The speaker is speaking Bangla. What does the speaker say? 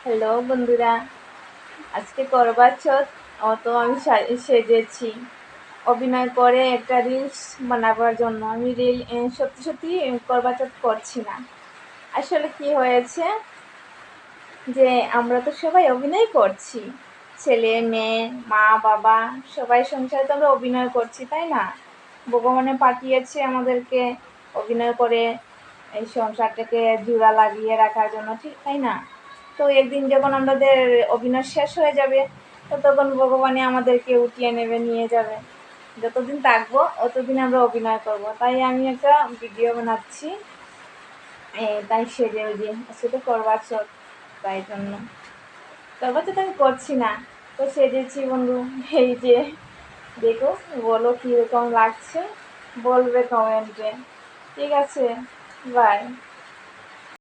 হ্যালো বন্ধুরা, আজকে করবা চৌথ। তো আমি সেজেছি অভিনয় করে একটা রিলস বানাবার জন্য। আমি সত্যি সত্যি করবা চৌথ করছি না। আসলে কি হয়েছে যে আমরা তো সবাই অভিনয় করছি, ছেলে মেয়ে মা বাবা সবাই সংসারে তো আমরা অভিনয় করছি, তাই না? ভগবানে পাঠিয়েছে আমাদেরকে অভিনয় করে এই সংসারটাকে জোড়া লাগিয়ে রাখার জন্য, ঠিক তাই না? তো একদিন যখন আমাদের অভিনয় শেষ হয়ে যাবে, তো তখন ভগবানে আমাদেরকে উঠিয়ে নেবে, নিয়ে যাবে। যতদিন থাকবো অতদিন আমরা অভিনয় করব। তাই আমি একটা ভিডিও বানাচ্ছি, তাই সেজে ওই যে সেটা করবার চোখ, তাই জন্য করবার চোখ আমি করছি না, তো সেজেছি বন্ধু। এই যে দেখো, বলো কীরকম লাগছে, বলবে কমেন্টে। ঠিক আছে, বাই।